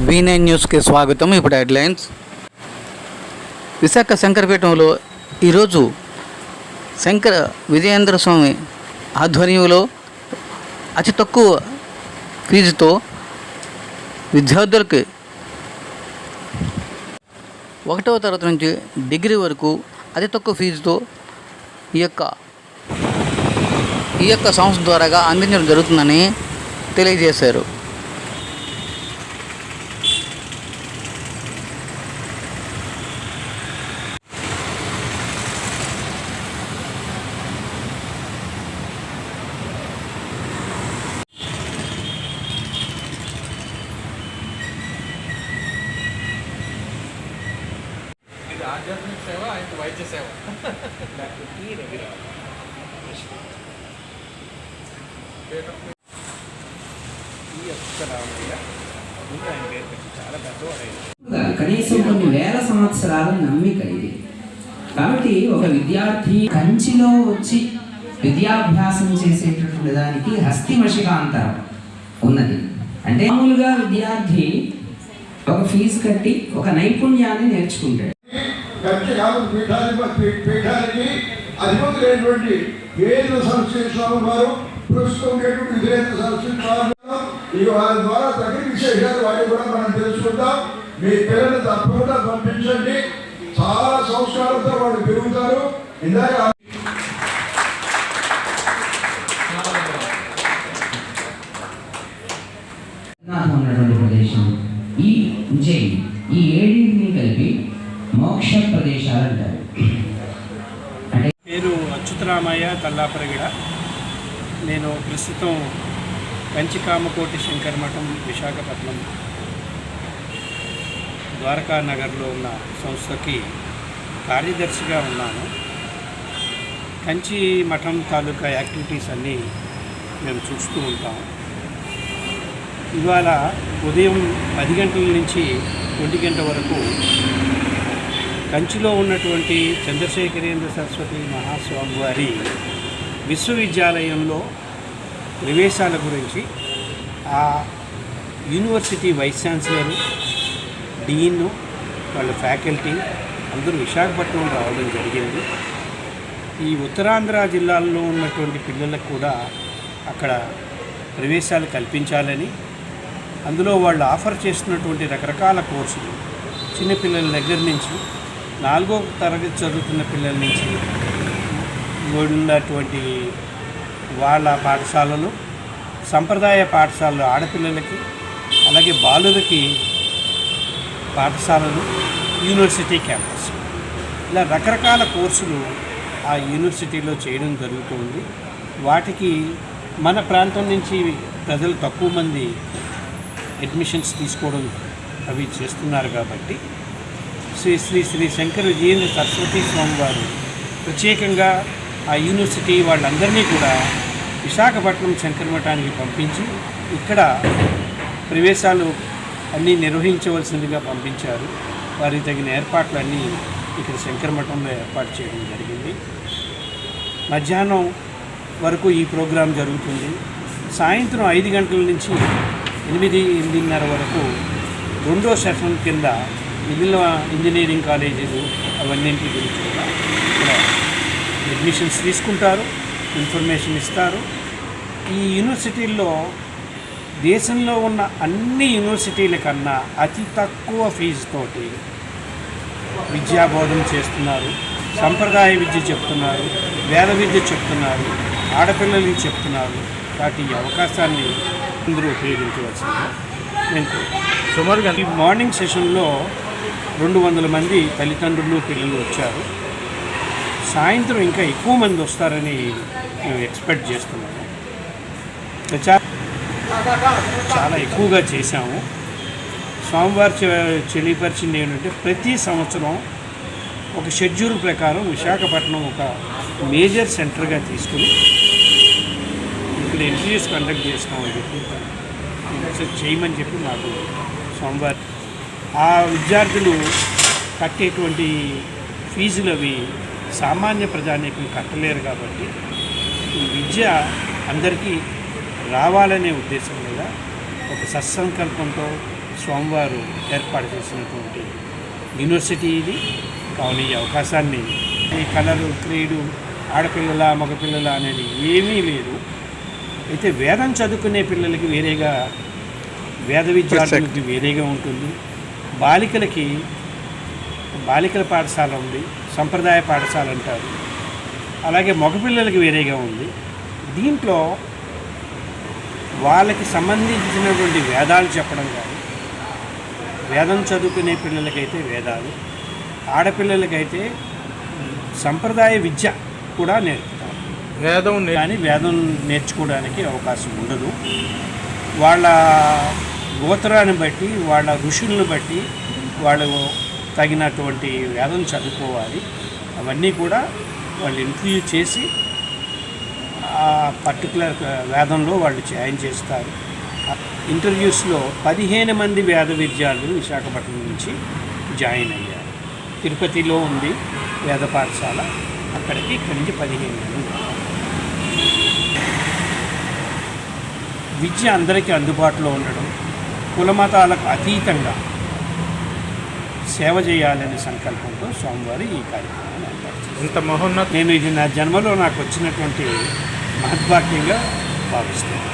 V9 న్యూస్కి స్వాగతం. ఇప్పుడు హెడ్లైన్స్. విశాఖ శంకరపీఠంలో ఈరోజు శంకర విజయేంద్ర స్వామి ఆధ్వర్యంలో అతి తక్కువ ఫీజుతో విద్యార్థులకి 1వ తరగతి నుంచి డిగ్రీ వరకు అతి తక్కువ ఫీజుతో ఈ యొక్క సంస్థ ద్వారాగా అందించడం జరుగుతుందని తెలియజేశారు. ఆధ్యాత్మిక సేవ అండ్ వైద్య సేవ కనీసం కొన్ని వేల సంవత్సరాల నమ్మిక ఇది. కాబట్టి ఒక విద్యార్థి కంచిలో వచ్చి విద్యాభ్యాసం చేసేటటువంటి దానికి హస్తిమషికాంతరం ఉన్నది. అంటే మామూలుగా విద్యార్థి ఒక ఫీజు కట్టి ఒక నైపుణ్యాన్ని నేర్చుకుంటాడు. పీఠానికి అధిపతులైనటువంటి వేద సంస్కృతి స్వామి వారు ప్రస్తుతం విధులైన సంస్కృతి వారి ద్వారా తగిన విశేషాలు వాటిని కూడా మనం తెలుసుకుంటాం. మీ పిల్లల్ని తప్పకుండా పంపించండి. చాలా సంస్కారంతో వాళ్ళు పెరుగుతారు. ఇందాక ఉన్నటువంటి ప్రదేశం ఈ ఉజ్జయిని, ఈ ఏడింటిని కలిపి మోక్ష ప్రదేశాలు అంటారు. అంటే పేరు అచ్యుతరామయ్య తల్లాపరగిడ. నేను ప్రస్తుతం కంచికామకోటి శంకర మఠం విశాఖపట్నం ద్వారకా నగర్లో ఉన్న సంస్థకి కార్యదర్శిగా ఉన్నాను. కంచి మఠం తాలూకా యాక్టివిటీస్ అన్నీ మేము చూస్తూ ఉంటాం. ఇవాళ ఉదయం 10 గంటల నుంచి 1 గంట వరకు కంచిలో ఉన్నటువంటి చంద్రశేఖరేంద్ర సరస్వతి మహాస్వామి వారి విశ్వవిద్యాలయంలో ప్రవేశాల గురించి ఆ యూనివర్సిటీ వైస్ ఛాన్సలరు, డీన్, వాళ్ళ ఫ్యాకల్టీ అందరూ విశాఖపట్నం రావడం జరిగింది. ఈ ఉత్తరాంధ్ర జిల్లాల్లో ఉన్నటువంటి పిల్లలకు కూడా అక్కడ ప్రవేశాలు కల్పించాలని, అందులో వాళ్ళు ఆఫర్ చేస్తున్నటువంటి రకరకాల కోర్సులు చిన్నపిల్లల దగ్గర నుంచి 4వ తరగతి చదువుతున్న పిల్లల నుంచి ఉన్నటువంటి వాళ్ళ పాఠశాలలు, సంప్రదాయ పాఠశాలలు ఆడపిల్లలకి, అలాగే బాలులకి పాఠశాలలు, యూనివర్సిటీ క్యాంపస్, ఇలా రకరకాల కోర్సులు ఆ యూనివర్సిటీలో చేయడం జరుగుతుంది. వాటికి మన ప్రాంతం నుంచి ప్రజలు తక్కువ మంది అడ్మిషన్స్ తీసుకోవడం అవి చేస్తున్నారు. కాబట్టి శ్రీ శంకర విజయేంద్ర సరస్వతి స్వామి వారు ప్రత్యేకంగా ఆ యూనివర్సిటీ వాళ్ళందరినీ కూడా విశాఖపట్నం శంకర మఠానికి పంపించి ఇక్కడ ప్రవేశాలు అన్నీ నిర్వహించవలసిందిగా పంపించారు. వారికి తగిన ఏర్పాట్లన్నీ ఇక్కడ శంకర మఠంలో ఏర్పాటు చేయడం జరిగింది. మధ్యాహ్నం వరకు ఈ ప్రోగ్రాం జరుగుతుంది. సాయంత్రం 5 గంటల నుంచి 8-8:30 వరకు 2వ సెషన్ కింద మిగిలిన ఇంజనీరింగ్ కాలేజీలు అవన్నింటి గురించి కూడా ఇక్కడ అడ్మిషన్స్ తీసుకుంటారు, ఇన్ఫర్మేషన్ ఇస్తారు. ఈ యూనివర్సిటీల్లో దేశంలో ఉన్న అన్ని యూనివర్సిటీల కన్నా అతి తక్కువ ఫీజుతోటి విద్యాబోధన చేస్తున్నారు. సంప్రదాయ విద్య చెప్తున్నారు, వేద విద్య చెప్తున్నారు, ఆడపిల్లలకి చెప్తున్నారు. వాటి అవకాశాన్ని అందరూ ఉపయోగించవలసింది. నేను సుమారుగా ఈ మార్నింగ్ సెషన్లో 200 మంది తల్లిదండ్రులు, పిల్లలు వచ్చారు. సాయంత్రం ఇంకా ఎక్కువ మంది వస్తారని మేము ఎక్స్పెక్ట్ చేస్తున్నాము. చాలా ఎక్కువగా చేశాము. స్వామివారి తెలియపరిచింది ఏంటంటే ప్రతి సంవత్సరం ఒక షెడ్యూల్ ప్రకారం విశాఖపట్నం ఒక మేజర్ సెంటర్గా తీసుకుని ఇక్కడ ఇంటర్వ్యూస్ కండక్ట్ చేస్తామని చెప్పి చేయమని చెప్పి మాకు స్వామివారి ఆ విద్యార్థులు కట్టేటువంటి ఫీజులు అవి సామాన్య ప్రజానీకం కట్టలేరు. కాబట్టి ఈ విద్య అందరికీ రావాలనే ఉద్దేశం మీద ఒక సత్సంకల్పంతో స్వామివారు ఏర్పాటు చేసినటువంటి యూనివర్సిటీ ఇది. కావున ఈ అవకాశాన్ని ఈ కలరు క్రీడు ఆడపిల్లల మగపిల్లల అనేది ఏమీ లేదు. అయితే వేదం చదువుకునే పిల్లలకి వేరేగా, వేద విద్యార్థులకి వేరేగా ఉంటుంది. బాలికల పాఠశాల ఉంది, సంప్రదాయ పాఠశాల అంటారు. అలాగే మగపిల్లలకి వేరేగా ఉంది. దీంట్లో వాళ్ళకి సంబంధించినటువంటి వేదాలు చెప్పడం కానీ, వేదం చదువుకునే పిల్లలకైతే వేదాలు, ఆడపిల్లలకైతే సంప్రదాయ విద్య కూడా నేర్పుతారు. కానీ వేదం నేర్చుకోవడానికి అవకాశం ఉండదు. వాళ్ళ గోత్రాన్ని బట్టి, వాళ్ళ ఋషులను బట్టి వాళ్ళు తగినటువంటి వేదం చదువుకోవాలి. అవన్నీ కూడా వాళ్ళు ఇంటర్వ్యూ చేసి ఆ పర్టికులర్ వేదంలో వాళ్ళు జాయిన్ చేస్తారు. ఇంటర్వ్యూస్లో 15 మంది వేద విద్యార్థులు విశాఖపట్నం నుంచి జాయిన్ అయ్యారు. తిరుపతిలో ఉంది వేద పాఠశాల, అక్కడికి ఇక్కడి నుంచి 15 మంది. విద్య అందరికీ అందుబాటులో ఉండడం, కులమతాలకు అతీతంగా సేవ చేయాలనే సంకల్పంతో స్వామివారి ఈ కార్యక్రమాన్ని ఏర్పాటు చేశారు. ఇంత మహోన్నత నేను ఇది నా జన్మలో నాకు వచ్చినటువంటి మహద్భాగ్యంగా భావిస్తాను.